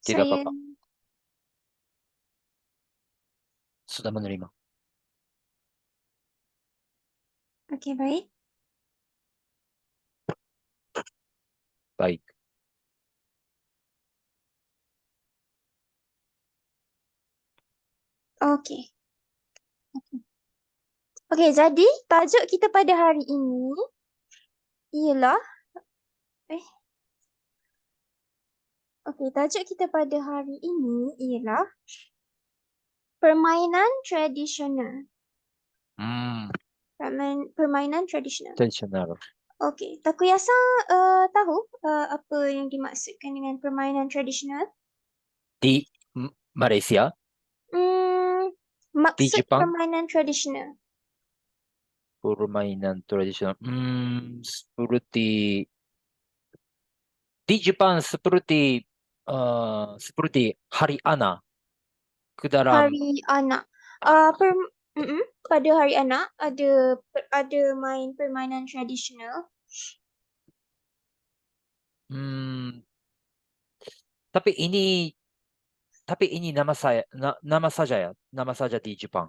Tidak Saya, apa-apa. Sudah menerima. okey, baik. Baik. Okey. Okey, jadi tajuk kita pada hari ini ialah tajuk kita pada hari ini ialah permainan tradisional. Hmm, Permainan tradisional. tradisional. Okey, Takoyasa tahu apa yang dimaksudkan dengan permainan tradisional? Di Malaysia, di Maksud Jepang, permainan tradisional. permainan tradisional. Seperti di Jepang seperti Hari Anak ke dalam Hari Anak. Pada Hari Anak ada main permainan tradisional. hmm, tapi ini nama saja di Jepang.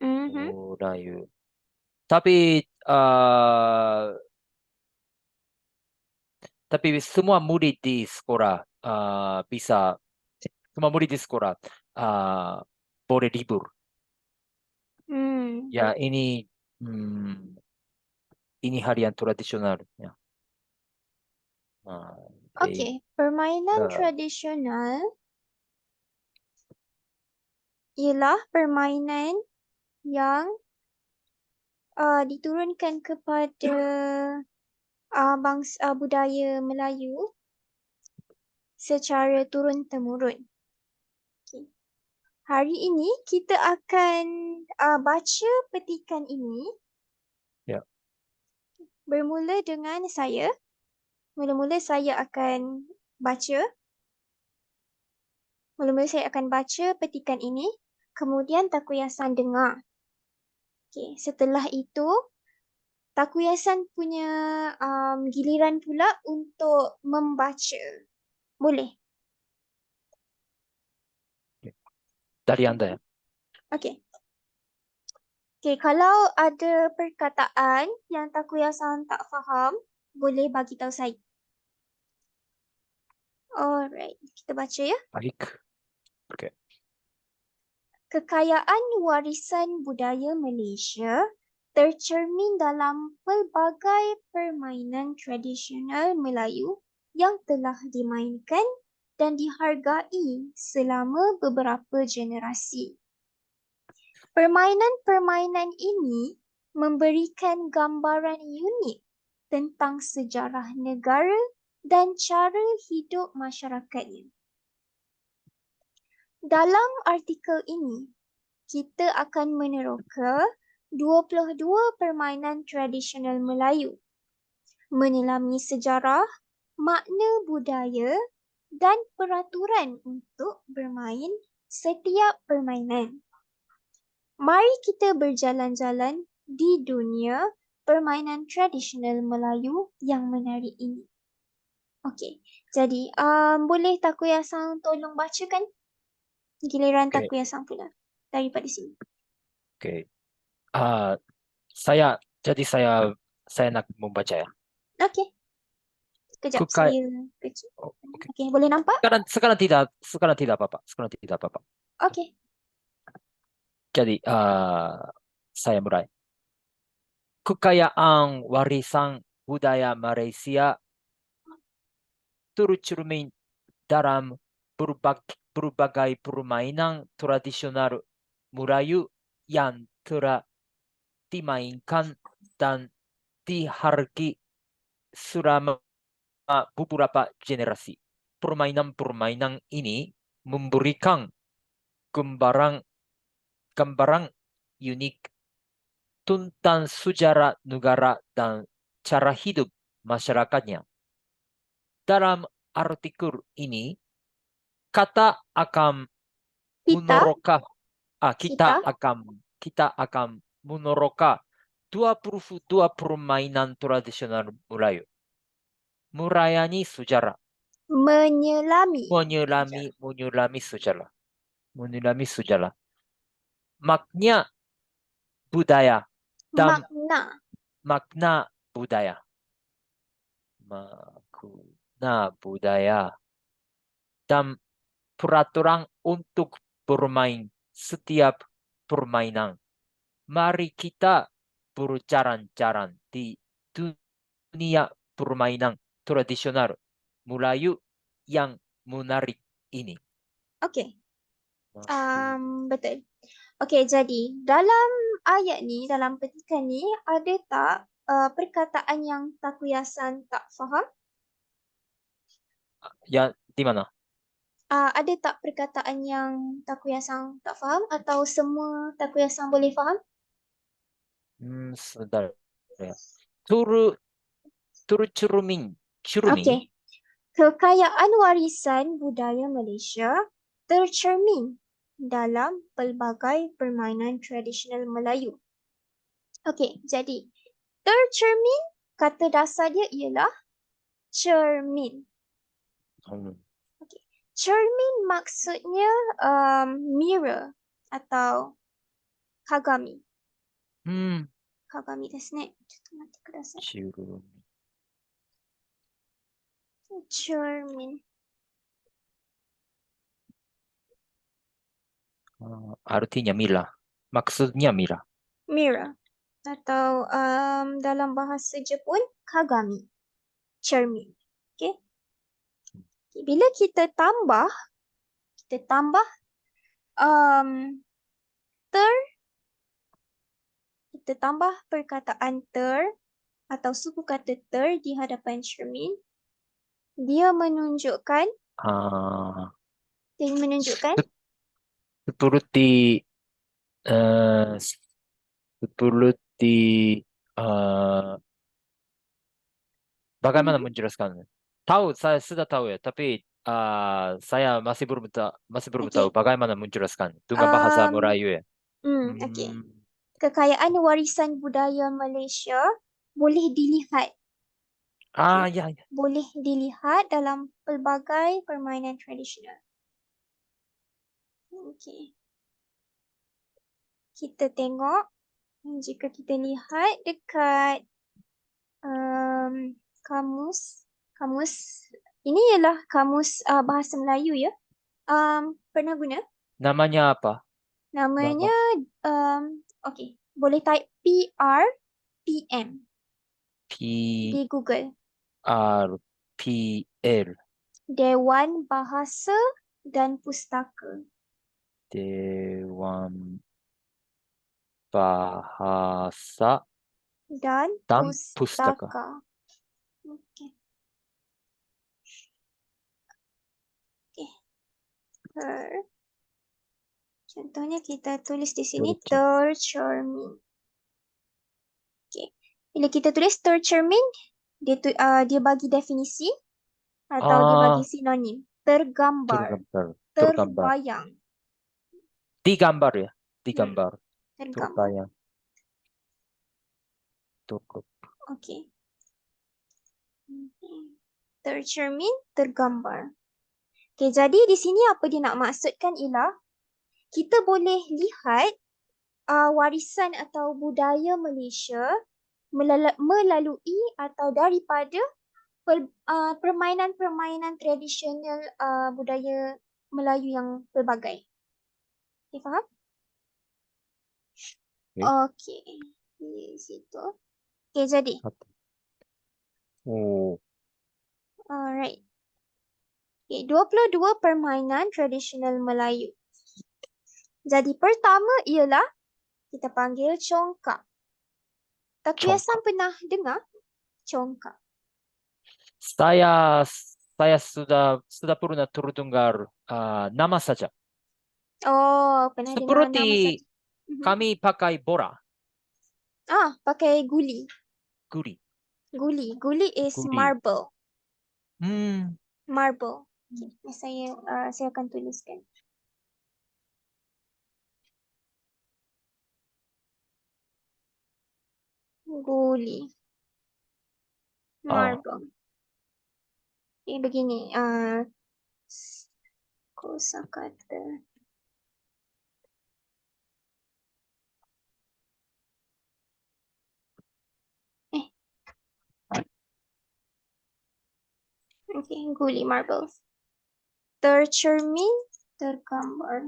Mhm. Melayu. Tapi semua murid di sekolah bisa semua murid di sekolah boleh libur. Hmm. Ya, hmm, ini harian tradisional. Ya. Okey, permainan Ya. tradisional ialah permainan yang diturunkan kepada bangsa budaya Melayu secara turun-temurun. Okey. Hari ini kita akan baca petikan ini Ya. bermula dengan saya. Mula-mula saya akan baca. Mula-mula saya akan baca petikan ini. Kemudian Takoyasan dengar. Okey, setelah itu Takoyasan punya giliran pula untuk membaca. Boleh? Dari Anda ya. Okey. Okey, kalau ada perkataan yang Takoyasan tak faham, boleh bagi tahu saya. Alright, kita baca ya. Baik. Oke. Kekayaan warisan budaya Malaysia tercermin dalam pelbagai permainan tradisional Melayu yang telah dimainkan dan dihargai selama beberapa generasi. Permainan-permainan ini memberikan gambaran unik tentang sejarah negara dan cara hidup masyarakatnya. Dalam artikel ini, kita akan meneroka 22 permainan tradisional Melayu, menyelami sejarah, makna budaya dan peraturan untuk bermain setiap permainan. Mari kita berjalan-jalan di dunia permainan tradisional Melayu yang menarik ini. Okey, jadi boleh Takoyasan tolong bacakan? Giliran Oke. Takoyasan pula daripada sini. Oke. Saya nak membaca ya. Okey, sekejap Kukai. saya kecil. Oke. Okey, boleh nampak? Sekarang tidak apa-apa. Sekarang tidak apa-apa. Okey. Jadi saya mulai. Kekayaan warisan budaya Malaysia tercermin dalam berbagai permainan tradisional Melayu yang telah dimainkan dan dihargai selama beberapa generasi. Permainan-permainan ini memberikan gambaran unik tentang sejarah negara dan cara hidup masyarakatnya. Dalam artikel ini, kata akan meneroka, kita akan meneroka 22 permainan tradisional Melayu. Melayani sejarah, Menyelami. menyelami sejarah. Menyelami sejarah. Makna budaya dan Makna. makna budaya. Makna budaya dan peraturan untuk bermain setiap permainan. Mari kita berjalan-jalan di dunia permainan tradisional Melayu yang menarik ini. Okey. Maksud- Betul. Okey, jadi dalam ayat ni, dalam petikan ni, ada tak perkataan yang Takuyasan tak faham? Ya, di mana? Ada tak perkataan yang Takuyasan tak faham atau semua Takuyasan boleh faham? Sebentar ya. Cermin. Okey. Kekayaan warisan budaya Malaysia tercermin dalam pelbagai permainan tradisional Melayu. Okey, jadi tercermin, kata dasar dia ialah cermin. Hmm. Okey. Cermin maksudnya mirror atau kagami. Kagamiですね。ちょっと待ってください。 Cermin. Cermin. Artinya mila. Maksudnya mila. Mirror. Atau dalam bahasa Jepun, kagami. Cermin. Okay. Bila kita tambah ter, kita tambah perkataan ter atau suku kata ter di hadapan cermin, dia menunjukkan Ah, Dia seperti eh, seperti eh, bagaimana menjelaskan? Tahu, saya sudah tahu ya, tapi saya masih belum tahu Okey. bagaimana menjelaskan dengan bahasa Um, Melayu ya. okey. Hmm, Kekayaan warisan budaya Malaysia boleh dilihat. Okey. ya, ya. Boleh dilihat dalam pelbagai permainan tradisional. Okey. Kita tengok, jika kita lihat dekat kamus, ini ialah kamus bahasa Melayu ya. Pernah guna? Namanya apa? Namanya, Nama okey. Boleh type PRPM P di Google. R P L Dewan Bahasa dan Pustaka. Dewan Bahasa Dan dan Pustaka. Pustaka. Okey. Okey. Contohnya kita tulis di sini tercermin. Okey. Bila kita tulis tercermin, dia bagi definisi atau dia bagi sinonim. Tergambar, Tergambar. terbayang, Digambar ya, digambar. tergambar. Terbayang. Okey. Tercermin, tergambar. Okey, jadi di sini apa dia nak maksudkan ialah kita boleh lihat warisan atau budaya Malaysia melalui atau daripada permainan-permainan tradisional budaya Melayu yang pelbagai. Okay, faham? Okay. Okey. Di situ. Okey, jadi. Oh, Alright. Okay, 22 permainan tradisional Melayu. Jadi pertama ialah kita panggil congkak. Takuyasan pernah dengar congkak? saya sudah pernah terdengar nama saja. Oh, pernah dengar nama Seperti saja. kami pakai bola, Pakai guli. guli. Guli is Guli. marble. Hmm, Marble. Okay. Saya akan tuliskan. Guli. Marble. Begini. Kosakata. Okay, guli marbles. Tercermin, tergambar.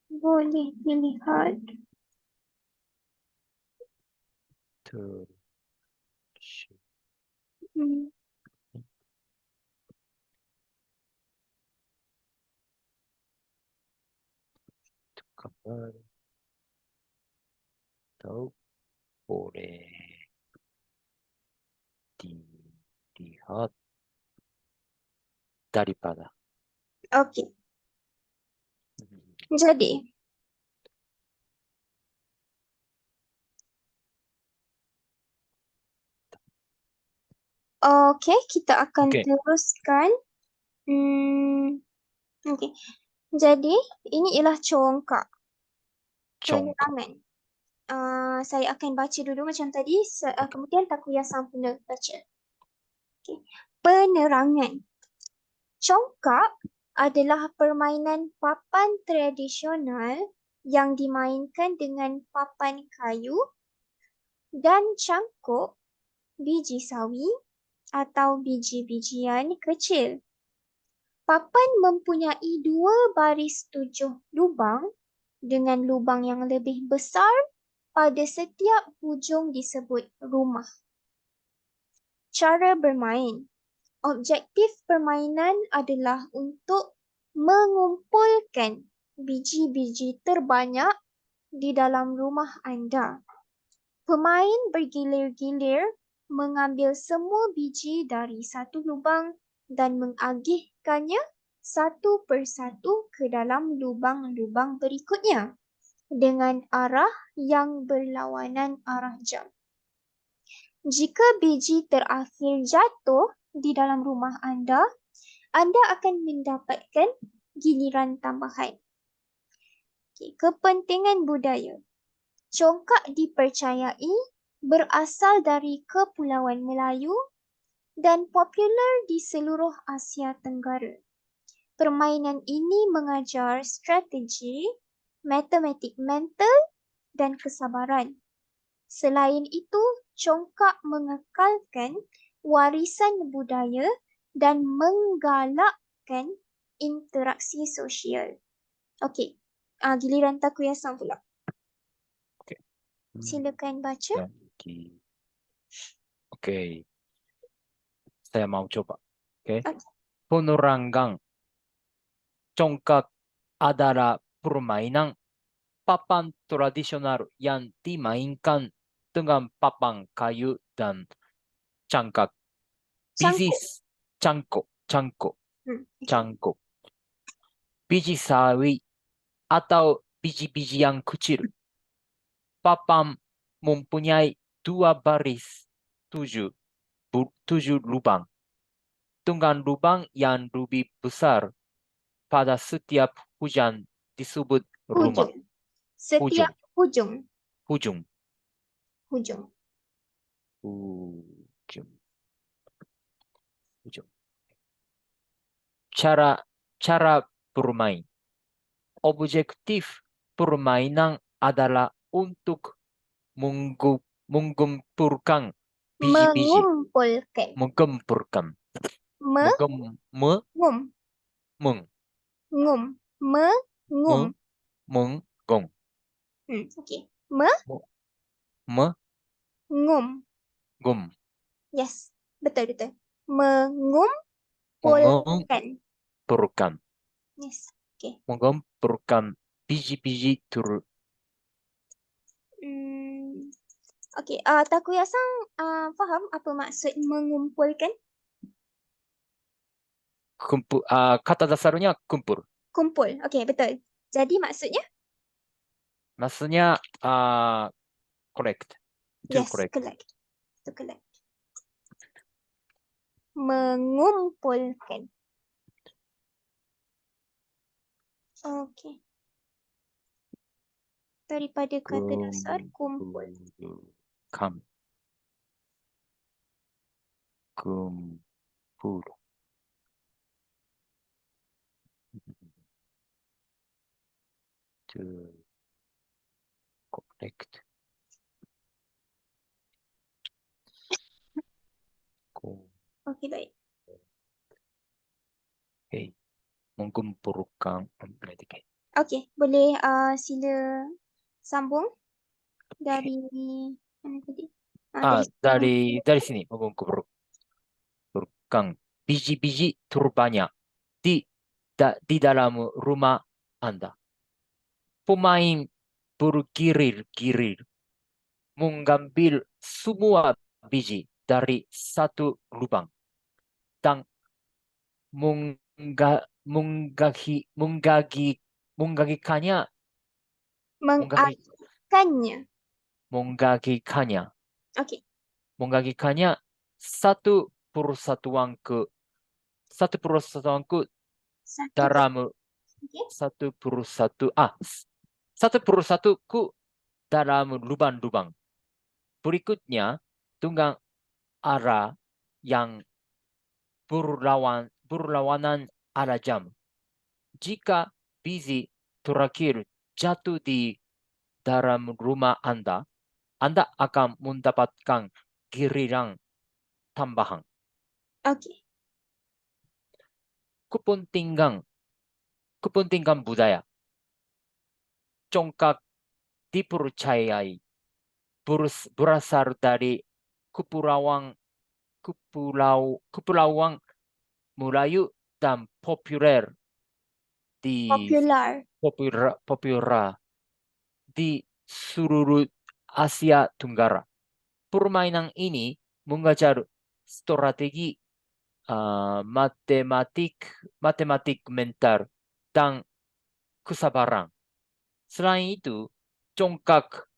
Boleh dilihat. Hmm. Gambar atau boleh dilihat daripada. Okey. Jadi, okey, kita akan Okey. teruskan. Okey. Jadi, ini ialah congkak. Congkak. Penerangan. Saya akan baca dulu macam tadi, kemudian Takuya-san pula baca. Okay. Penerangan. Congkak adalah permainan papan tradisional yang dimainkan dengan papan kayu dan cangkuk, biji sawi atau biji-bijian kecil. Papan mempunyai 2 baris 7 lubang dengan lubang yang lebih besar pada setiap hujung disebut rumah. Cara bermain. Objektif permainan adalah untuk mengumpulkan biji-biji terbanyak di dalam rumah anda. Pemain bergilir-gilir mengambil semua biji dari satu lubang dan mengagihkannya satu persatu ke dalam lubang-lubang berikutnya dengan arah yang berlawanan arah jam. Jika biji terakhir jatuh di dalam rumah anda akan mendapatkan giliran tambahan. Okay, kepentingan budaya. Congkak dipercayai berasal dari Kepulauan Melayu dan popular di seluruh Asia Tenggara. Permainan ini mengajar strategi, matematik mental dan kesabaran. Selain itu, congkak mengekalkan warisan budaya dan menggalakkan interaksi sosial. Okey, giliran Takuya-san pula. Okey. Silakan baca. Okey. Saya mau coba. Okey. Okey. Penerangan. Congkak adalah permainan papan tradisional yang dimainkan dengan papan kayu dan cangkak. Cangkuk. Biji sawi atau biji-biji yang kecil. Papan mempunyai 2 baris 7 lubang dengan lubang yang lebih besar pada setiap hujan disebut rumah. Hujung. Setiap hujung. Hujung. Hujung. Cara bermain. Objektif permainan adalah untuk mengumpulkan biji-biji. Mengumpulkan. Menggong. Okey. Gum. Yes, betul. Mengumpulkan. Yes. Okey. Mengumpulkan biji-biji Okey, Takuya-san faham apa maksud mengumpulkan? Kata dasarnya kumpul. Kumpul. Okey, betul. Jadi maksudnya? Maksudnya collect. To Yes, collect. To collect. Mengumpulkan. Okey. daripada kata dasar kumpul. Kumpulkan. Kumpul. To collect. Okey, baik. Okay. Mengumpulkan. Okay. Okey, boleh sila sambung dari mana tadi? Dari sini mengumpulkan biji-biji terbanyak di dalam rumah Anda. Pemain bergilir-gilir mengambil semua biji dari satu lubang dan menggagikannya Mengakannya. menggagikannya Okey. menggagikannya satu persatuan ke dalam Okey. satu persatu ke dalam lubang-lubang. Berikutnya dengan arah yang berlawanan arah jam. Jika biji terakhir jatuh di dalam rumah Anda, Anda akan mendapatkan giliran tambahan. Okey. Kepentingan budaya. Congkak dipercayai berasal dari kepulauan Melayu dan populer Popular. di seluruh Asia Tenggara. Permainan ini mengajar strategi matematik mental dan kesabaran. Selain itu, congkak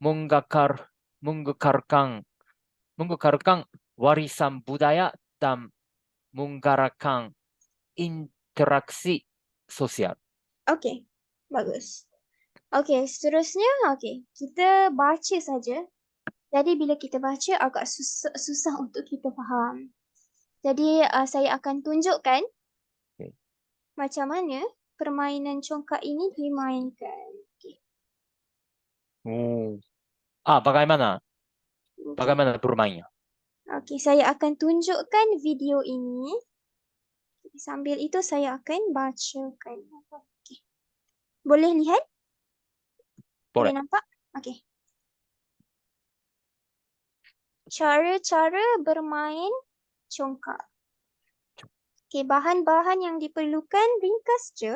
menggekarkan warisan budaya dan menggerakkan interaksi sosial. Okey, bagus. Okey, seterusnya kita baca saja. Jadi bila kita baca agak susah untuk kita faham. Jadi saya akan tunjukkan Okay. macam mana permainan congkak ini dimainkan. Okey. Bagaimana Okey. bermainnya? Okey, saya akan tunjukkan video ini. Sambil itu saya akan bacakan. Okey. Boleh lihat? Boleh Boleh. nampak? Okey. Cara-cara bermain congkak. Okey, bahan-bahan yang diperlukan ringkas je.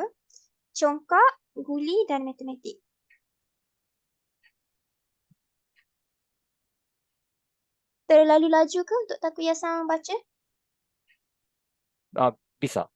Congkak, guli dan matematik. Terlalu laju ke untuk Takuya-san baca? Bisa.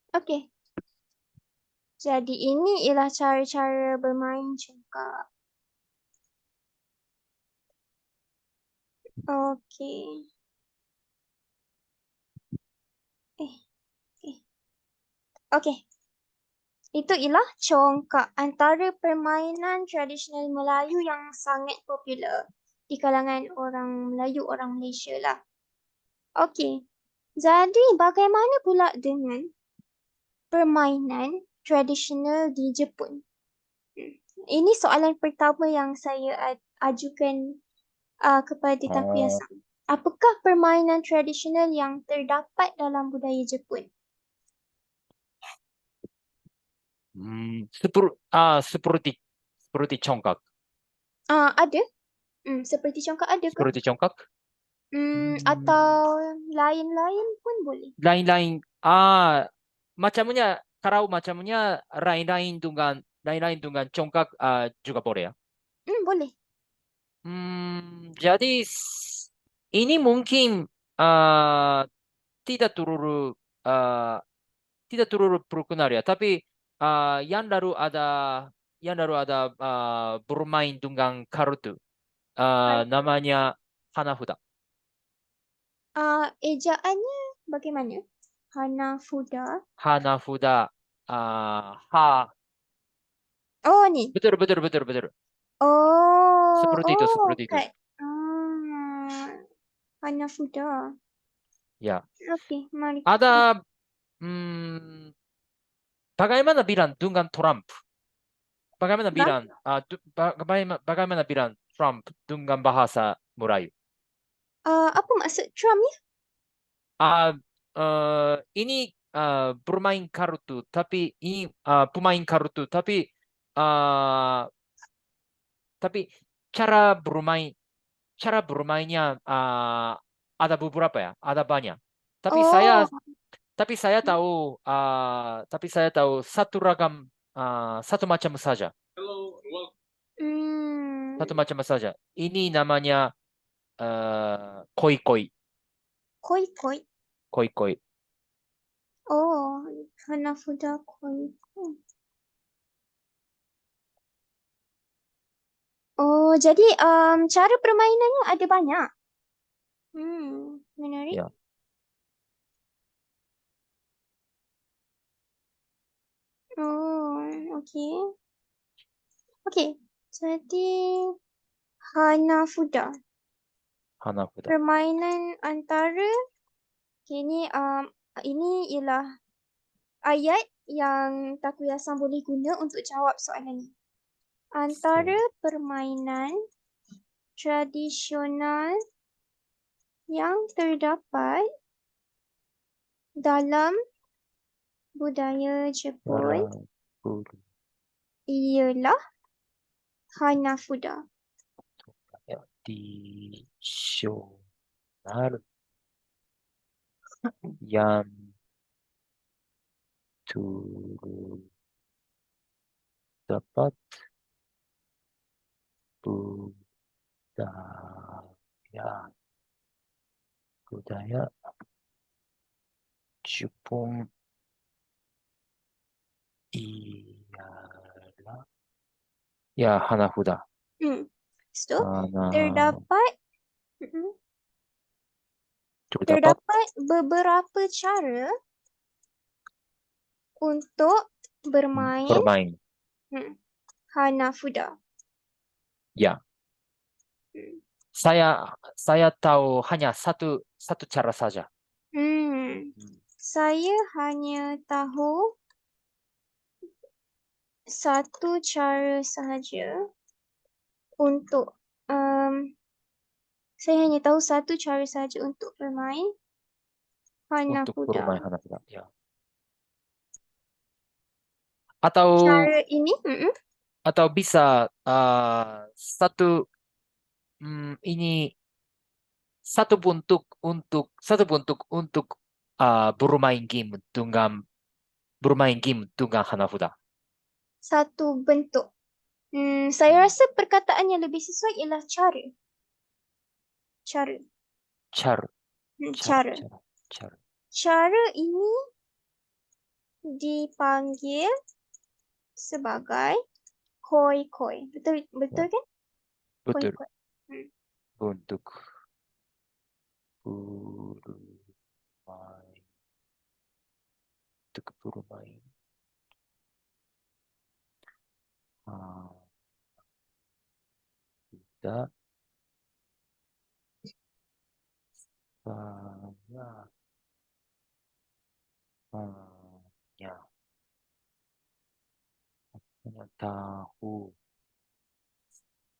Okey. Jadi ini ialah cara-cara bermain congkak. Okey. Eh, eh. Okey. Itu ialah congkak, antara permainan tradisional Melayu yang sangat popular di kalangan orang Melayu, orang Malaysia lah. Okey. Jadi bagaimana pula dengan permainan tradisional di Jepun? Ini soalan pertama yang saya ajukan kepada Oh. Takuya-san. Apakah permainan tradisional yang terdapat dalam budaya Jepun? Seperti congkak. Ada. Seperti congkak ada ke? Seperti congkak. Atau lain-lain pun boleh. Lain-lain. Macamnya, kalau macamnya lain-lain dengan congkak juga boleh ya. Boleh. Jadi ini mungkin ah, tidak terlalu ah, tidak terlalu berkenar ya. Tapi yang lalu ada bermain dengan kartu. Namanya Hanafuda. Ejaannya bagaimana? Hanafuda. Hanafuda. Oh, ni. Betul, betul, betul, betul. Oh, Seperti itu, seperti itu. kat. Hanafuda. Ya. Okey, mari. Ada hmm, bagaimana bilang dengan Trump? Bagaimana Bang, bilang bagaimana bilang Trump dengan bahasa Melayu? apa maksud Trump ni? Ah, ini bermain kartu, tapi ini pemain kartu, ah, tapi cara bermainnya ada beberapa ya, ada banyak. Tapi saya Oh, tapi saya tahu satu ragam satu macam saja. Satu hmm, macam saja. Ini namanya koi-koi. koi-koi. Koi-koi. Oh, Hanafuda koi-koi. Oh, jadi cara permainannya ada banyak. Menarik. Ya. Oh, okey. Okey, jadi Hanafuda. Hanafuda. Permainan antara ini ialah ayat yang Takuya-san boleh guna untuk jawab soalan ni. Antara permainan tradisional yang terdapat dalam budaya Jepun ialah Hanafuda. Tradisional yang terdapat budaya Jepun ialah ya Hanafuda. So, terdapat Terdapat beberapa cara untuk bermain bermain. Hanafuda. Ya. Hmm. Saya tahu hanya satu cara saja. Saya hanya tahu satu cara sahaja untuk saya hanya tahu satu cara sahaja untuk bermain Untuk bermain Hanafuda. Hanafuda. Ya. Atau Cara ini, bisa satu ini satu bentuk untuk bermain game dengan Hanafuda. satu bentuk. Saya rasa perkataan yang lebih sesuai ialah cara. Cara. Cara. Cara. Cara. Cara ini dipanggil sebagai koi-koi. Betul Ya, kan? betul. Koi-koi. Hmm. Untuk bermain. Untuk bermain. Tidak saya hanya tahu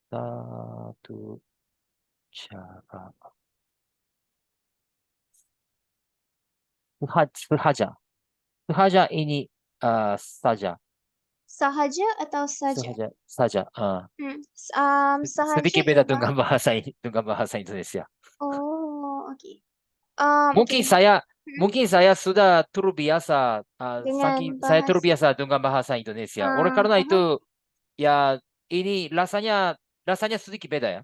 satu cara. Sahaja. Sahaja ini saja. Sahaja atau saja? Saja. Sahaja Sedikit beda ialah dengan bahasa Indonesia. oh, okey. Mungkin Okey. saya Hmm. mungkin saya sudah terbiasa Dengan saking saya bahasa terbiasa dengan bahasa Indonesia. Oleh karena faham? itu ya ini rasanya sedikit beda ya.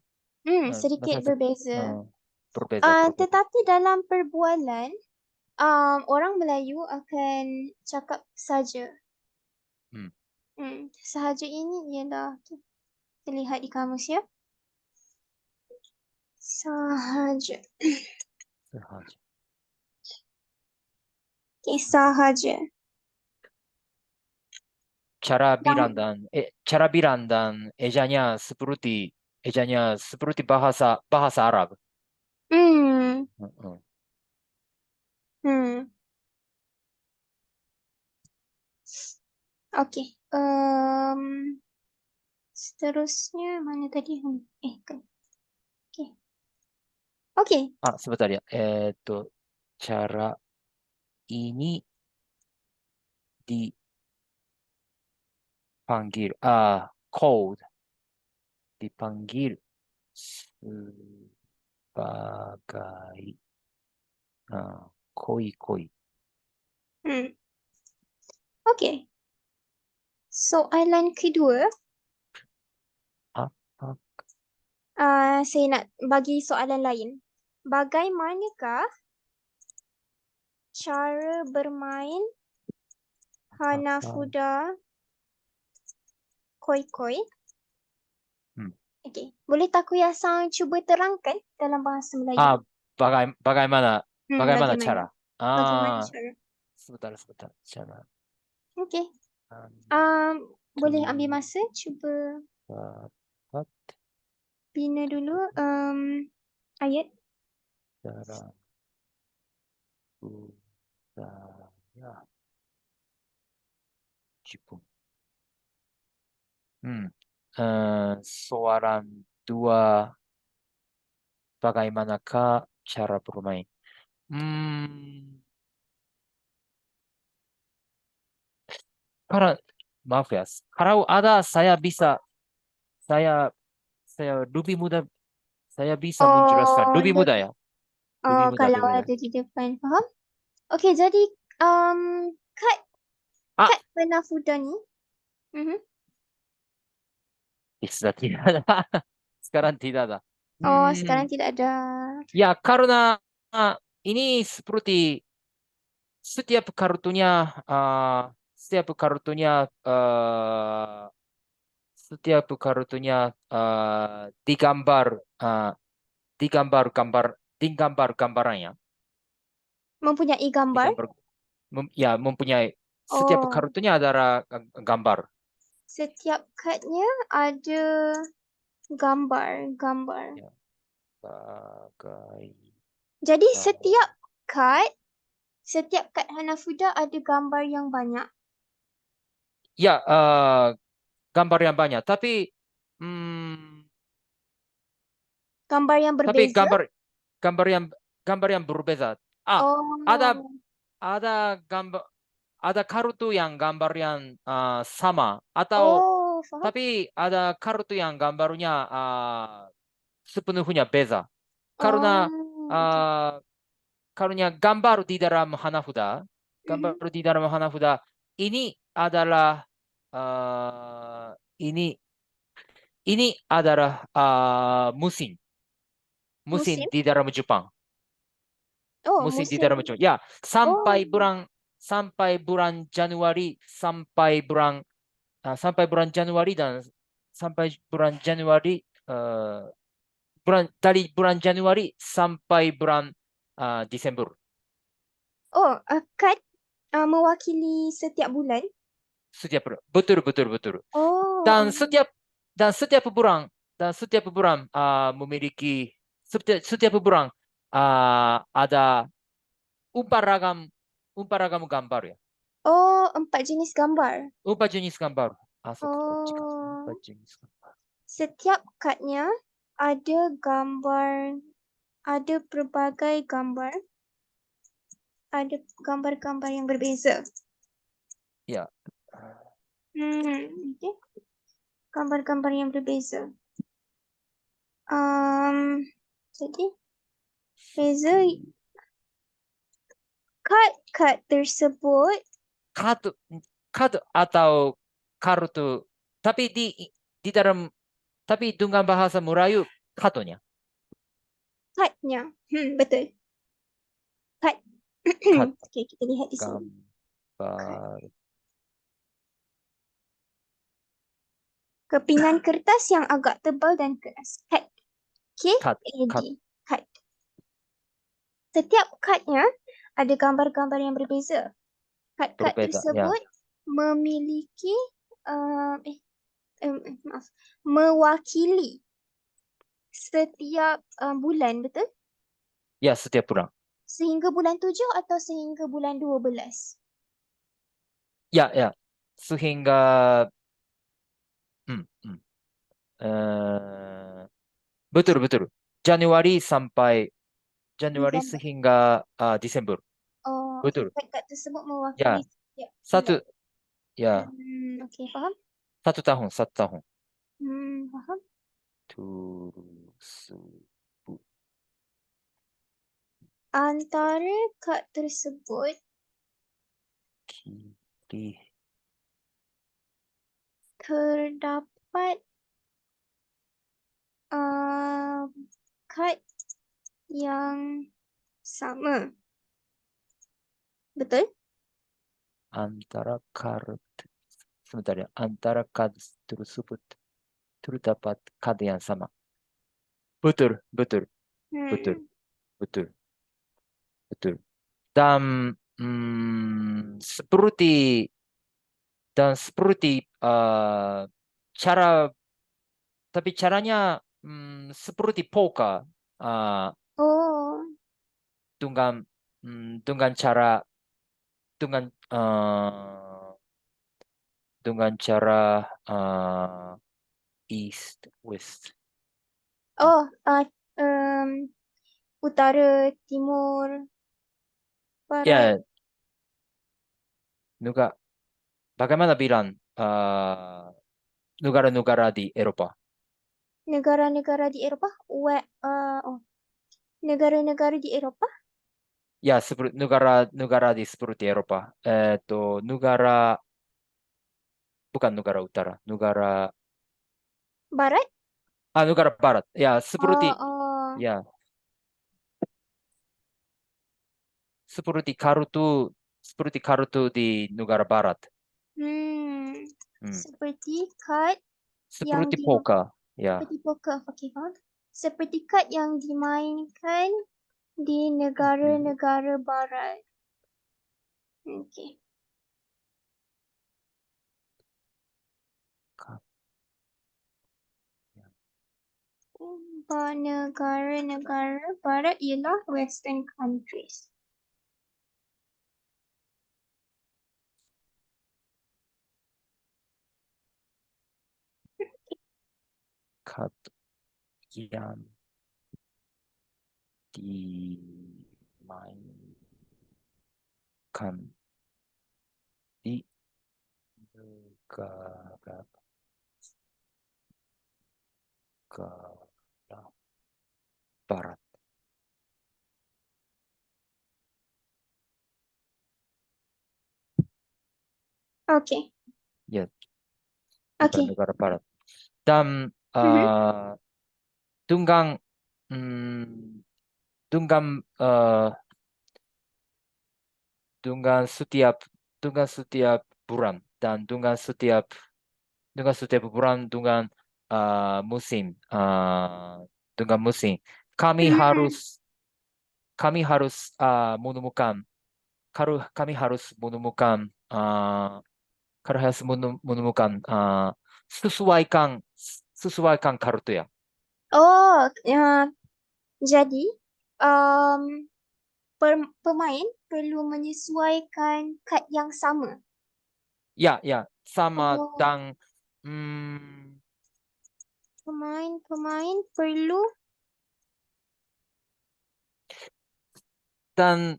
Sedikit Rasanya berbeza. berbeza. Tetapi dalam perbualan, orang Melayu akan cakap saja. Hmm, Sahaja ini ialah terlihat di kamus ya. Sahaja. sahaja. Okey, sahaja. Cara bilang Yang dan ejanya seperti bahasa Arab. hmm, Hmm. hmm. Okey. Seterusnya mana tadi? Kan. Okey. Okey. Sebentar ya. Cara ini dipanggil called dipanggil sebagai koi-koi. Okey. Soalan kedua, Apa? saya nak bagi soalan lain. Bagaimanakah cara bermain Hanafuda koi-koi? Okey. Boleh Takuya-san cuba terangkan dalam bahasa Melayu? Bagaimana Bagaimana? cara? Bagaimana cara? Sebentar. Cara Okey. tu Boleh ambil masa cuba dapat bina dulu ayat. cara budaya Jepun. Soalan dua, bagaimanakah cara bermain? Maaf ya, kalau ada saya lebih mudah, saya bisa menjelaskan Oh, lebih mudah ya, lebih mudah, kalau lebih mudah. ada di depan, faham? Okey, jadi kad Hanafuda ni. Sudah tidak ada. Sekarang tidak ada. Oh, sekarang tidak ada. Ya, karena ini seperti setiap kartunya uh, setiap kartunya uh, setiap kartunya digambar gambarannya, Mempunyai gambar. digambar ya mempunyai setiap Oh, kartunya adalah gambar. setiap kadnya ada gambar. Ya, bagai Jadi setiap kad Hanafuda ada gambar yang banyak. ya gambar yang banyak, tapi hmm, Gambar yang tapi berbeza. gambar yang berbeza. Ada Oh, ada gambar, ada kartu yang gambar yang sama, atau faham? tapi ada kartu yang gambarnya sepenuhnya beza. Karena Okay. gambar di dalam Hanafuda, ini adalah ini adalah musim Musim? di dalam Jepang. Oh, Musim di musim. dalam Jepang. Ya, Oh, sampai bulan Januari sampai bulan Januari dan sampai bulan Januari dari bulan Januari sampai bulan Desember. Oh, kad mewakili setiap bulan. Setiap bulan. Betul. Oh, Dan setiap bulan memiliki setiap bulan ada empat ragam gambar ya. oh, 4 jenis gambar. Empat jenis gambar. Oh, 4 jenis gambar. setiap kadnya ada gambar, ada pelbagai gambar, ada gambar-gambar yang berbeza. Ya. Okay. Gambar-gambar yang berbeza. Jadi beza kad tersebut. Kad atau kartu. Tapi di dalam dengan bahasa Melayu kadnya. Kadnya. Betul. Kad. Kad. Okey, kita lihat di sini. Gambar. Kepingan kertas yang agak tebal dan keras. Kad. Kad. Kad. Setiap kadnya ada gambar-gambar yang berbeza. Kad-kad Berbeda, ya. tersebut memiliki mewakili setiap bulan, betul? Ya, setiap bulan. Sehingga bulan 7 atau sehingga bulan 12? Ya. Sehingga betul. Januari Desember. sehingga Desember. Oh, Betul. kad-kad tersebut mewakili Ya. setiap Satu. bulan. Ya. Okey, faham? 1 tahun. Faham. Tersebut. Antara kad tersebut Kiri. terdapat kad yang sama. Betul? Antara kad. Sebentar ya. Antara kad tersebut terdapat kad yang sama. Betul. Dan seperti caranya seperti poker Oh, dengan cara east west. utara, timur, barat. Ya, bagaimana bilang negara-negara di Eropa? Negara-negara di Eropah? Negara-negara di Eropah? Ya, seperti negara di seperti Eropa. Bukan negara utara, Barat? negara barat. Ya, seperti kartu di negara barat. Seperti kad yang Seperti poker, ya. seperti poker, okey, faham? Seperti kad yang dimainkan di negara-negara barat. Okey. Negara-negara barat ialah Western countries. Kad yang dimainkan di negara barat. Okey. Ya, Okey. negara barat. Dan dengan dengan setiap bulan dan dengan setiap bulan musim dengan musim kami harus menemukan kami harus menemukan sesuaikan kartu ya. Oh, jadi um, pemain perlu menyesuaikan kad yang sama. Ya, sama Oh, dan pemain perlu dan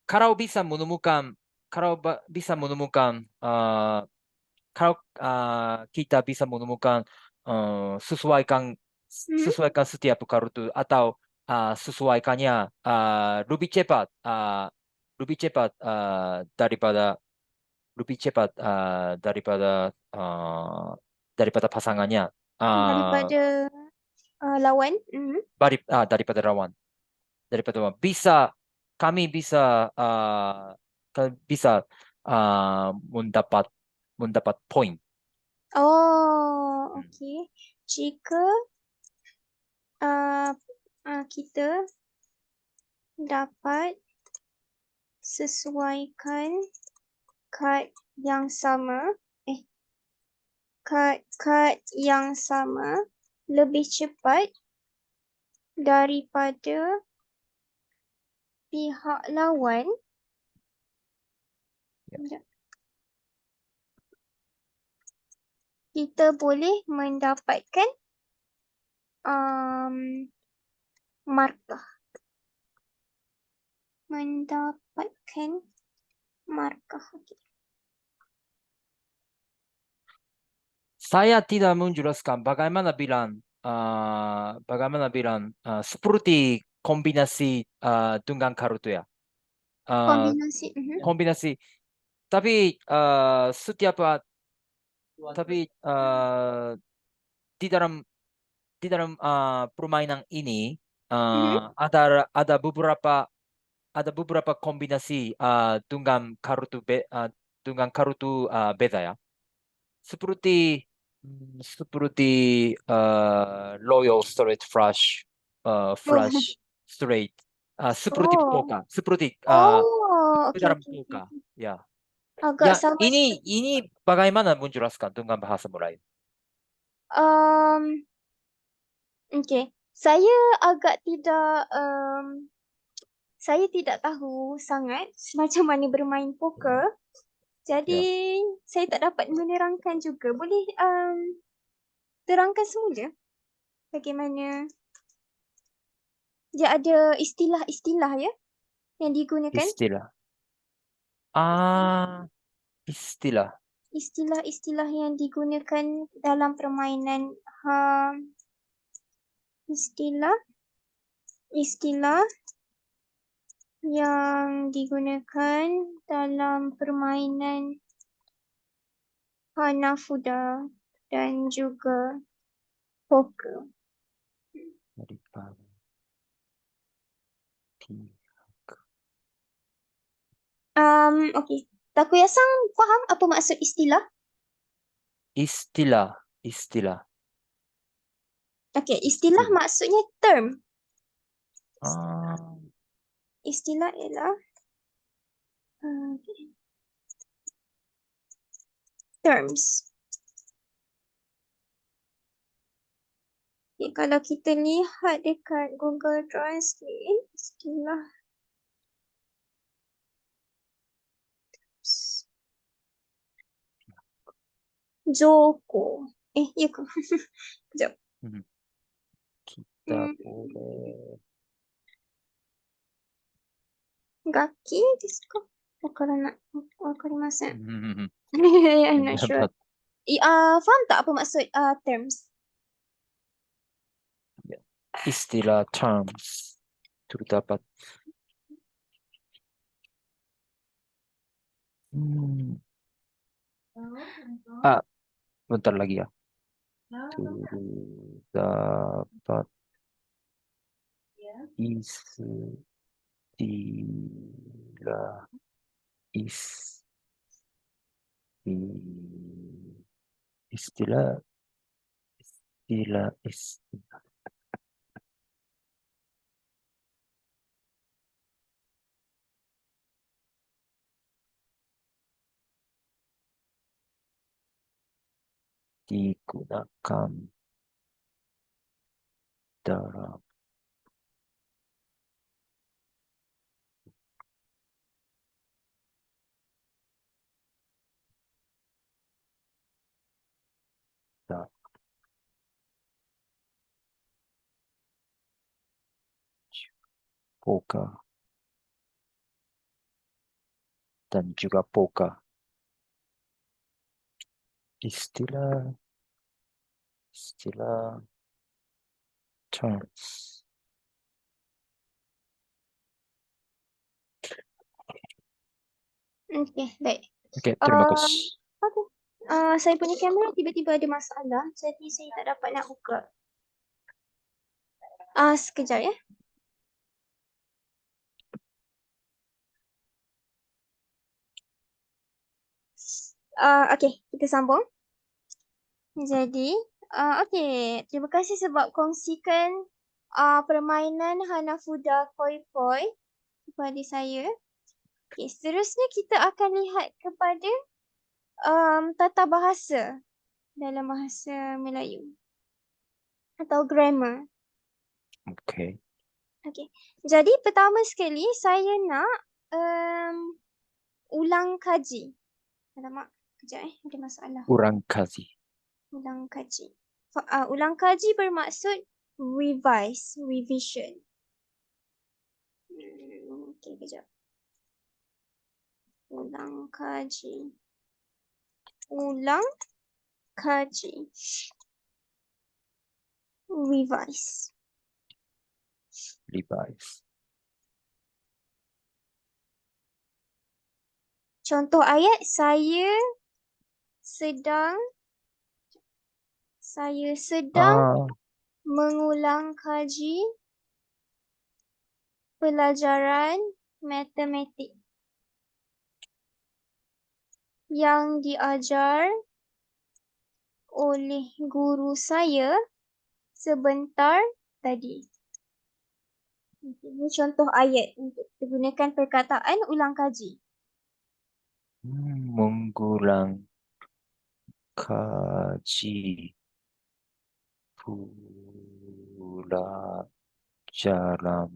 kalau bisa menemukan kalau kita bisa menemukan sesuaikan setiap kartu atau sesuaikannya lebih cepat daripada daripada pasangannya daripada lawan. daripada lawan kami bisa mendapat poin. Oh, okey. Jika kita dapat sesuaikan kad yang sama, kad yang sama lebih cepat daripada pihak lawan. Ya. Kita boleh mendapatkan markah. Okay. Saya tidak menjelaskan bagaimana bilang seperti kombinasi dengan kartu ya. Kombinasi. Kombinasi. Tapi di dalam permainan ini ada beberapa kombinasi dengan kartu beda ya. Seperti Royal Straight Flush, Flush Straight, seperti Oh. poker, seperti Oh, okey, dalam okey, poker, okey. ya. Agak sama Ini bagaimana menjelaskan dengan bahasa Melayu? Okey. Saya agak tidak saya tidak tahu sangat macam mana bermain poker. Jadi saya tak dapat menerangkan juga. Boleh terangkan semula bagaimana dia ada istilah-istilah ya yang digunakan? Istilah. Istilah. Istilah-istilah yang digunakan dalam permainan istilah yang digunakan dalam permainan Hanafuda dan juga poker. Okey. Takuya-san faham apa maksud istilah? Istilah. Okey, istilah maksudnya term. Istilah ialah terms. Okay, kalau kita lihat dekat Google Translate, istilah Joko. Ya ke? Sekejap. Kita boleh. Gaki desu ka? Wakarimasen. Ya, I'm not sure. Faham tak apa maksud terms? Istilah terms terdapat. Bentar lagi ya. Terdapat Istilah. Istilah. Istilah. Digunakan dalam poker dan juga poker. Istilah terms. Okey, baik. Oke, terima Uh, kasih. okay. Saya punya kamera tiba-tiba ada masalah, jadi saya tak dapat nak buka. Sekejap ya. Okey, kita sambung. Jadi, okey, terima kasih sebab kongsikan permainan Hanafuda Koi Koi kepada saya. Okey, seterusnya kita akan lihat kepada tata bahasa dalam bahasa Melayu atau grammar. Oke. Okey. Jadi pertama sekali saya nak ulang kaji. Alamak, kejap ada masalah. Kurang kasih. Ulang kaji. Ulang kaji bermaksud revise, revision. Okey, kejap. Ulang kaji. Ulang kaji. Revise. Levi's. Contoh ayat, sedang Ah, mengulang kaji pelajaran matematik yang diajar oleh guru saya sebentar tadi. Ini contoh ayat untuk digunakan perkataan ulang kaji. mengulang kaji pelajaran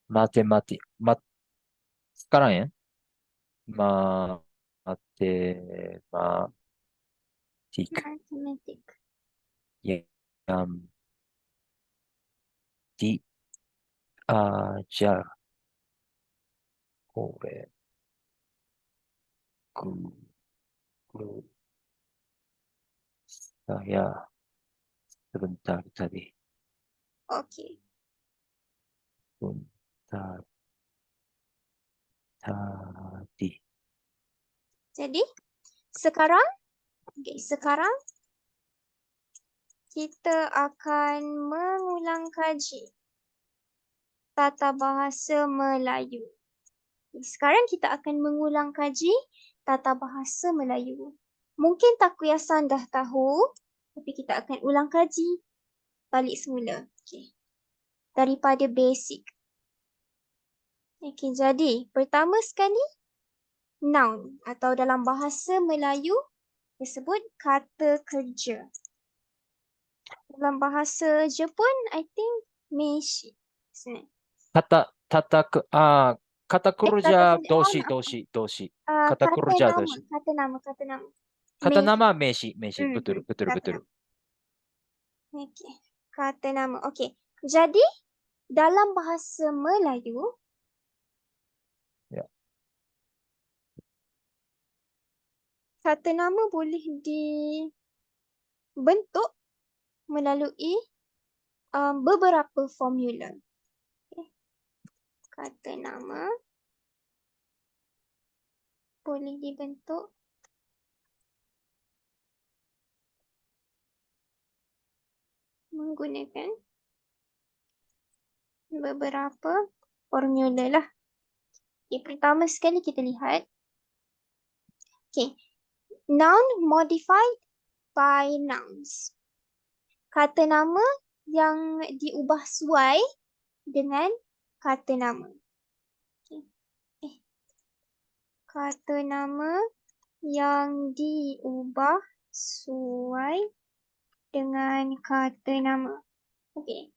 matematik. Sekarang ya. Matematik Matematik. yang diajar oleh guru saya sebentar tadi. Okey. Sebentar tadi. Jadi, sekarang kita akan mengulang kaji tata bahasa Melayu. Sekarang kita akan mengulang kaji tata bahasa Melayu. Mungkin Takuyasan dah tahu, tapi kita akan ulang kaji balik semula. Okey. Daripada basic. Okey, jadi pertama sekali noun atau dalam bahasa Melayu disebut kata kerja. Dalam bahasa Jepun, I think meshi. Kata Kata kerja kerja, doshi. Kata kerja doshi. kata nama. Kata Meshi. nama meshi. Betul. Kata nama. Okey. Kata nama. Okey. Jadi, dalam bahasa Melayu, Ya. kata nama boleh dibentuk melalui beberapa formula. Okay. Kata nama boleh dibentuk menggunakan beberapa formula lah. Okay, pertama sekali kita lihat. Okay. Noun modified by nouns. Kata nama yang diubah suai dengan kata nama. Okay. Kata nama yang diubah suai dengan kata nama. Okay.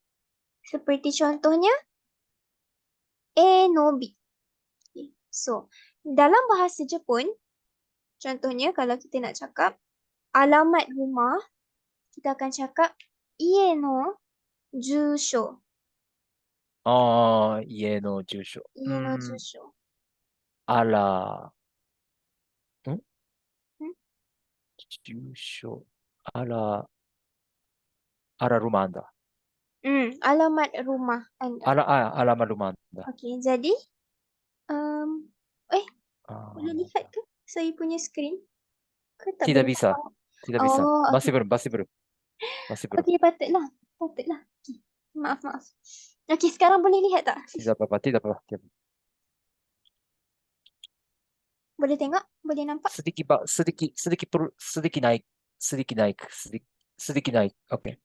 Seperti contohnya, A no B. Okay. So, dalam bahasa Jepun, contohnya kalau kita nak cakap alamat rumah, kita akan cakap ie no jusho. Ie no jusho. Ie no jusho. Ala. Hmm? Jusho. Ala rumah Anda. Alamat rumah anda. Alamat rumah Anda. Okay, jadi boleh lihat ke saya punya skrin? Ke tak Tidak boleh bisa. nampak? Tidak bisa. Oh, Masih okay. belum. Okay, patutlah. Okay. Maaf. Okay, sekarang boleh lihat tak? Tidak apa-apa. Boleh tengok? Boleh nampak? Sedikit naik. Sedikit naik. Oke.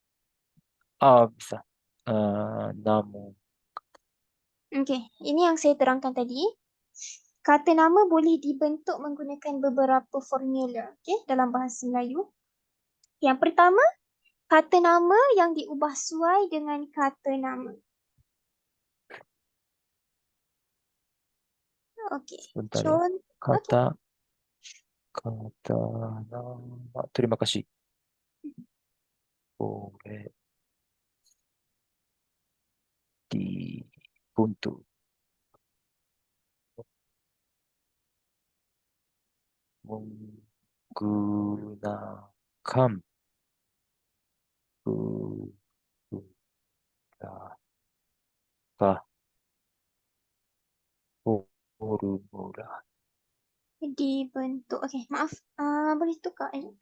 Bisa. Namun. Okay, ini yang saya terangkan tadi. Kata nama boleh dibentuk menggunakan beberapa formula, okay, dalam bahasa Melayu. Yang pertama, kata nama yang diubah suai dengan kata nama. Okay. Sebentar ya. Kata nama. Terima kasih. Boleh dibantu. Menggunakan formula. Dibentuk. Okay, maaf. Boleh tukar ni.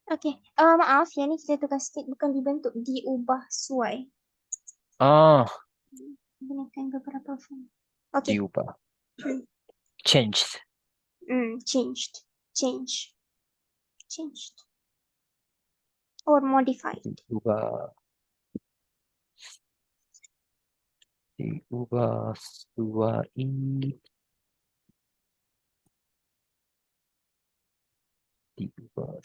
Okay, maaf, yang ni kita tukar sikit, bukan dibentuk, diubah suai. Gunakan beberapa form. Okay. Diubah. Changed. Changed. Or modified. Diubah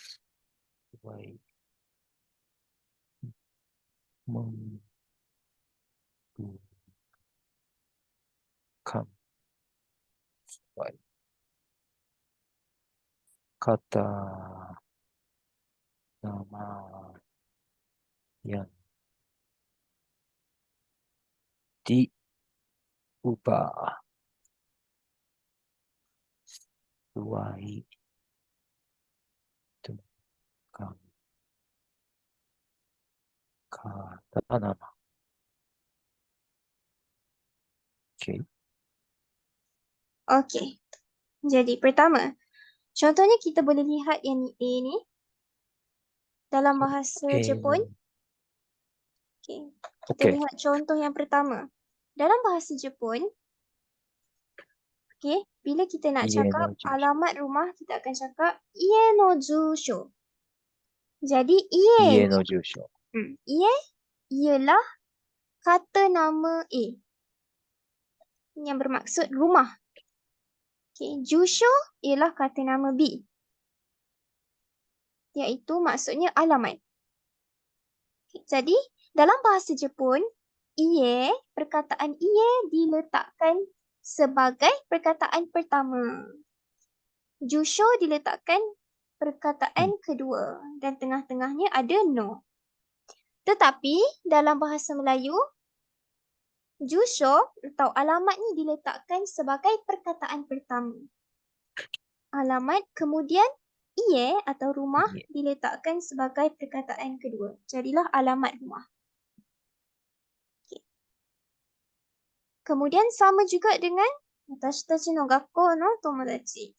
suai. Menggunakan suai. Kata nama yang diubah suai dengan kata nama. Okay. Jadi pertama, contohnya kita boleh lihat yang A ni dalam bahasa Jepun. Okay. Kita lihat contoh yang pertama. Dalam bahasa Jepun, okay, bila kita nak cakap alamat rumah, kita akan cakap ie no jusho. Jadi ie no jusho. Ie ialah kata nama A yang bermaksud rumah. Okay, jusho ialah kata nama B, iaitu maksudnya alamat. Okay, jadi dalam bahasa Jepun, perkataan ie diletakkan sebagai perkataan pertama. Jusho diletakkan perkataan kedua dan tengah-tengahnya ada no. Tetapi dalam bahasa Melayu, Jusho atau alamat ni diletakkan sebagai perkataan pertama. Alamat kemudian ie atau rumah Ie. diletakkan sebagai perkataan kedua. Jadilah alamat rumah. Okay. Kemudian sama juga dengan watashi no gakkou no tomodachi.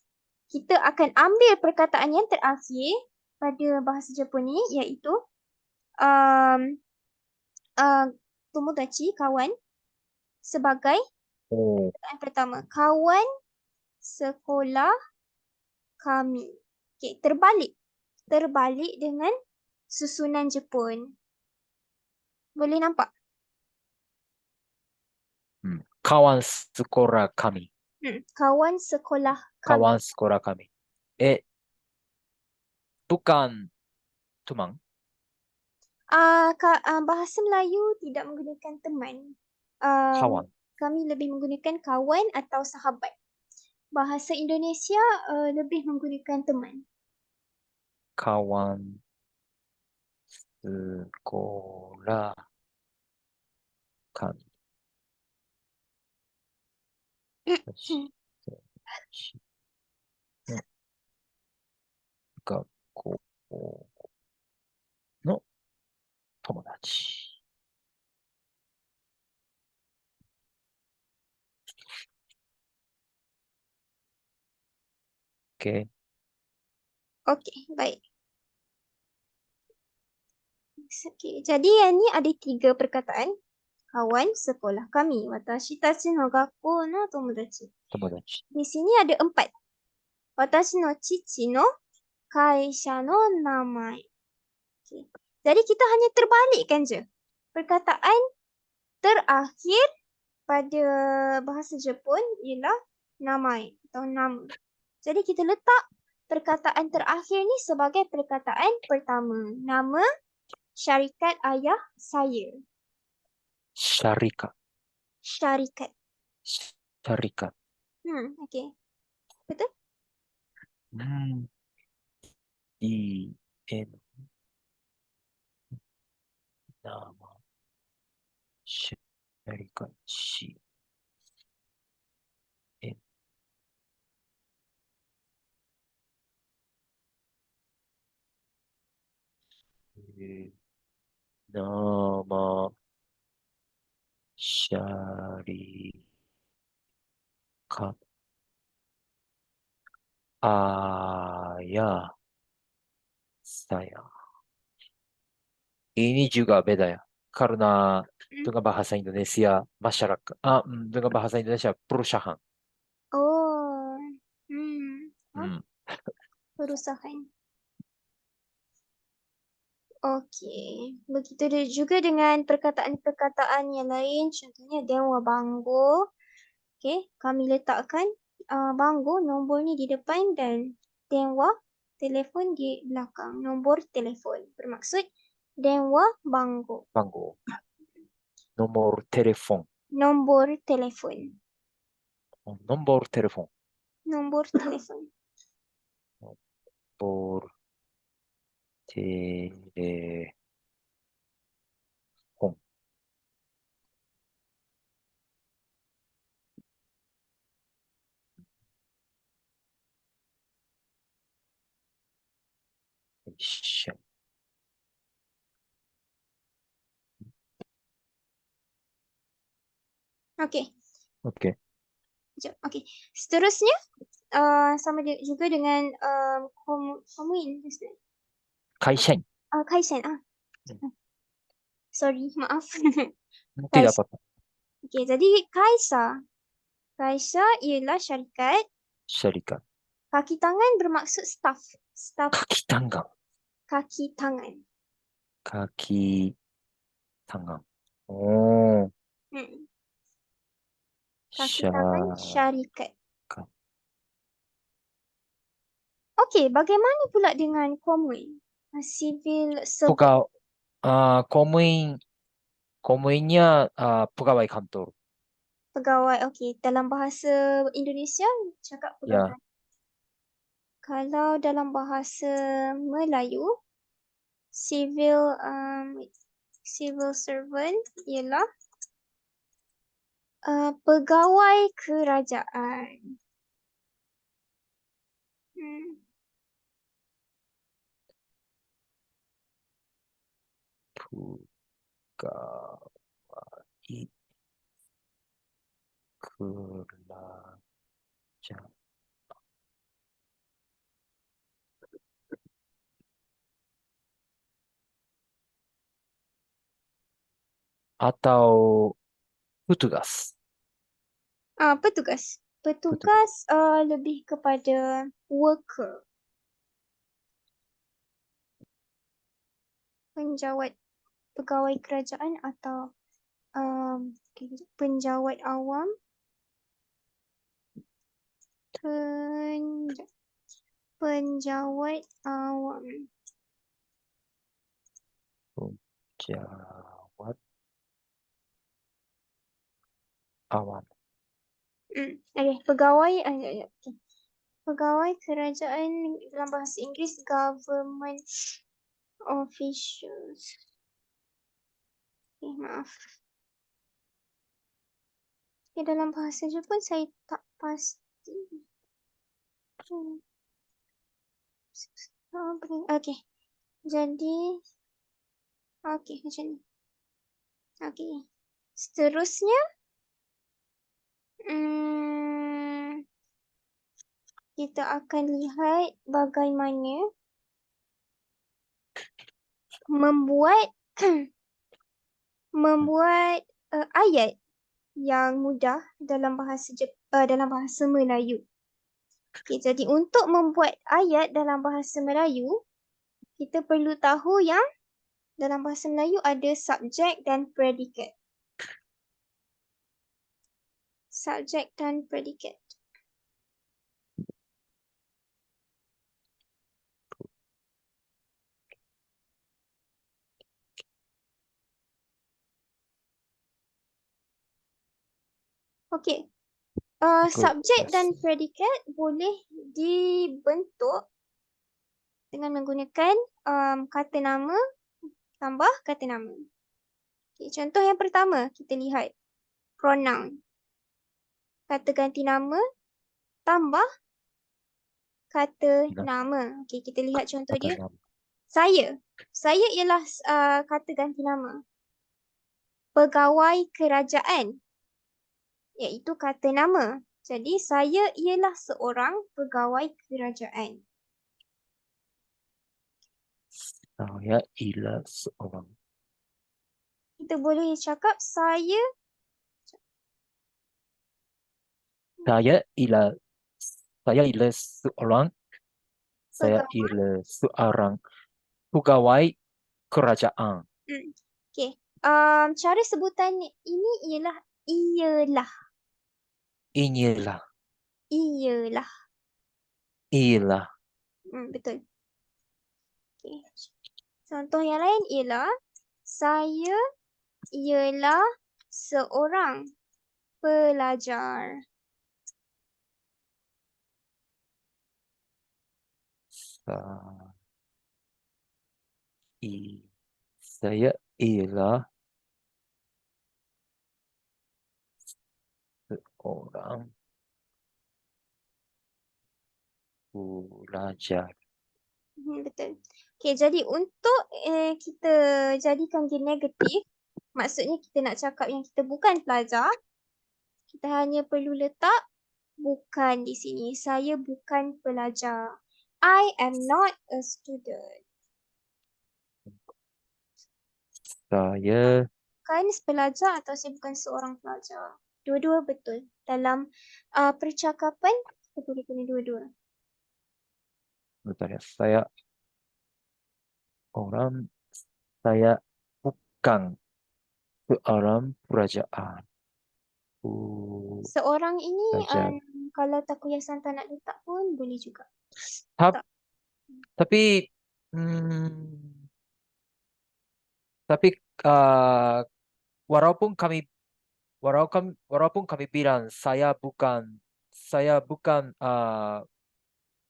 Kita akan ambil perkataan yang terakhir pada bahasa Jepun ni iaitu tomodachi, kawan, sebagai Oh. perkataan pertama. Kawan sekolah kami. Okay, terbalik. Terbalik dengan susunan Jepun. Boleh nampak? Kawan sekolah kami. Kawan sekolah kami. Kawan sekolah kami. Bukan teman. Bahasa Melayu tidak menggunakan teman. Kawan. Kami lebih menggunakan kawan atau sahabat. Bahasa Indonesia lebih menggunakan teman. Kawan sekolah kami. Gakkouの友達。Oke. Okey, baik. Okay. Jadi yang ni ada 3 perkataan. Kawan sekolah kami. Watashi tachi no gakkou no tomodachi. Tomodachi. Di sini ada 4. Watashi no chichi no kaisha no namae. Okay. Jadi kita hanya terbalikkan je. Perkataan terakhir pada bahasa Jepun ialah namae atau nama. Jadi kita letak perkataan terakhir ni sebagai perkataan pertama. Nama syarikat ayah saya. Syarikat. Syarikat. Syarikat. Okey. Betul? Nama syarikat nama syarikat ayah saya. Ini juga beda ya. Karena dengan bahasa Indonesia masyarakat, dengan bahasa Indonesia perusahaan. Oh. Perusahaan. Okey. Begitu juga dengan perkataan-perkataan yang lain. Contohnya denwa bango. Okey. Kami letakkan bango, nombor ni di depan dan denwa, telefon di belakang. Nombor telefon. Bermaksud denwa bango. Bango. Nomor telepon. Nombor telefon. Nombor telepon. Nombor telefon. Nombor telepon. Okey. Okey. Okey. Seterusnya sama juga dengan komuin. Kaishain. Kaisen. Sorry, maaf. Tidak apa-apa. Okey, jadi kaisa. Kaisa ialah syarikat. Syarikat. Kaki tangan bermaksud staff. Staff Kaki tangan. kaki tangan. Kaki tangan. Oh. Kaki tangan syarikat. Okey, bagaimana pula dengan komuin? Civil servant. Komuinnya pegawai kantor. Pegawai. Okey, dalam bahasa Indonesia cakap pegawai. Ya. Kalau dalam bahasa Melayu, civil servant ialah Pegawai kerajaan. Pegawai kerajaan. Atau petugas. Petugas. Petugas lebih kepada worker. Penjawat pegawai kerajaan atau penjawat awam. Penjawat awam. Penjawat awam. Okay, pegawai. Okay. Pegawai kerajaan dalam bahasa Inggeris government officials. Okay, maaf. Okay, dalam bahasa Jepun saya tak pasti. Okay. Jadi okay, macam ni. Okay. Seterusnya kita akan lihat bagaimana membuat ayat yang mudah dalam bahasa Melayu. Okay, jadi untuk membuat ayat dalam bahasa Melayu, kita perlu tahu yang dalam bahasa Melayu ada subjek dan predikat. Subjek dan predikat. Okey. Subjek dan predikat boleh dibentuk dengan menggunakan kata nama tambah kata nama. Okay, contoh yang pertama kita lihat pronoun. Kata ganti nama tambah kata nama. Okey, kita lihat contoh dia. Saya. Saya ialah kata ganti nama. Pegawai kerajaan iaitu kata nama. Jadi saya ialah seorang pegawai kerajaan. Saya ialah seorang. Kita boleh cakap saya ialah seorang. Saya ialah seorang pegawai kerajaan. Okey. Cara sebutan ini ialah ialah. Inilah. Ialah. Ialah. Betul. Okay. Contoh yang lain ialah saya ialah seorang pelajar. Saya ialah seorang pelajar. Betul. Okay, jadi untuk kita jadikan dia negatif, maksudnya kita nak cakap yang kita bukan pelajar, kita hanya perlu letak bukan di sini. Saya bukan pelajar. I am not a student. Saya Bukan pelajar atau saya bukan seorang pelajar. Dua-dua betul. Dalam percakapan, kita boleh guna dua-dua. Bentar ya. Saya bukan seorang kerajaan. Seorang ini kalau Takoyaki-san tak nak letak pun boleh juga. Tapi walaupun kami bilang saya bukan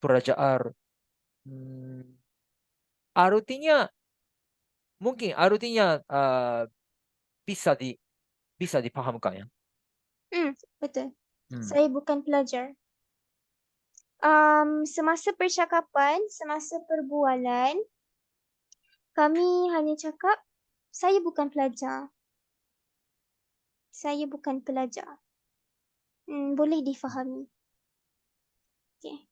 kerajaan, artinya mungkin bisa dipahamkan ya. Betul. Hmm. Saya bukan pelajar. Semasa percakapan, semasa perbualan, kami hanya cakap, saya bukan pelajar. Saya bukan pelajar. Boleh difahami. Okey.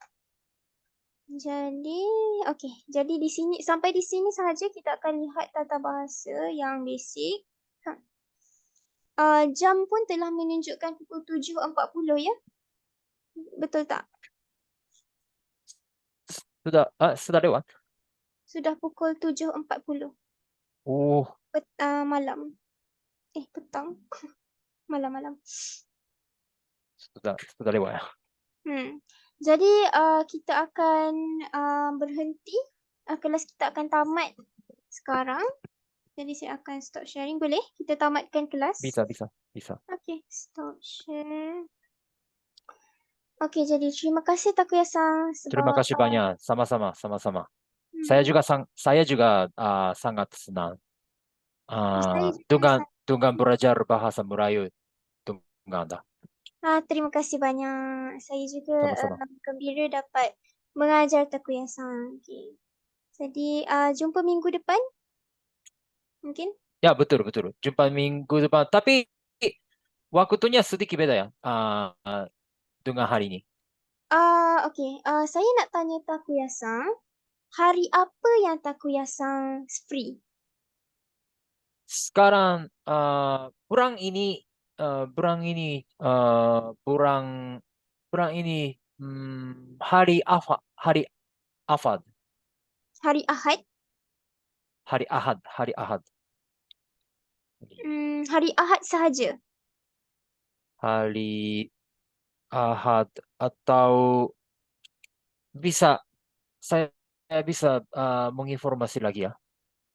Jadi di sini, sampai di sini sahaja kita akan lihat tata bahasa yang basic. Jam pun telah menunjukkan pukul 7.40 ya. Betul tak? Sudah lewat. Sudah pukul 7.40 Oh, malam. Petang. Malam-malam. sudah lewat ya. Jadi kita akan berhenti. Kelas kita akan tamat sekarang. Jadi saya akan stop sharing. Boleh? Kita tamatkan kelas. Bisa. Okay, stop share. Okay, jadi terima kasih Takuya-san Terima sebab kasih banyak. Sama-sama. Saya hmm, juga sangat senang saya juga dengan belajar bahasa Melayu dengan Anda. terima kasih banyak. Saya juga Sama-sama. gembira dapat mengajar Takuya-san. Okay. Jadi jumpa minggu depan mungkin. Ya, betul. Jumpa minggu depan. Tapi waktunya sedikit beda ya. Dengan hari ini. Okay. Saya nak tanya Takuya-san, hari apa yang Takuya-san free? Sekarang bulan ini hari Ahad. Hari Ahad? Hari Ahad. Hari Ahad sahaja. Hari Ahad atau bisa saya bisa menginformasi lagi ya.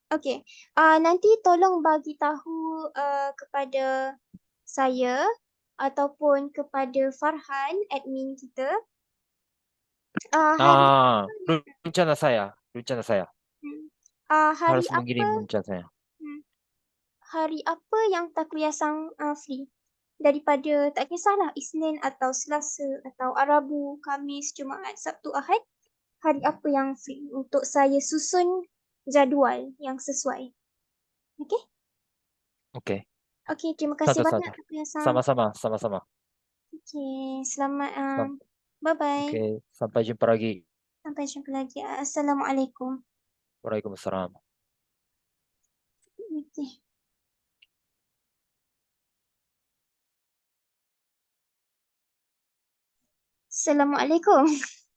Okay. Nanti tolong bagi tahu kepada saya ataupun kepada Farhan, admin kita. Hari Rencana saya hmm, hari harus apa mengirim rencana saya. hmm, hari apa yang Takuya-san free? Daripada tak kisahlah Isnin atau Selasa atau Arabu, Khamis, Jumaat, Sabtu, Ahad. Hari apa yang free untuk saya susun jadual yang sesuai. Okay? Oke. Okay, terima kasih Satu banyak saja. Takuya-san. Sama-sama. Okay, selamat. Sam- Bye-bye. Oke, sampai jumpa lagi. Sampai jumpa lagi. Assalamualaikum. Waalaikumsalam. Okay. Assalamualaikum.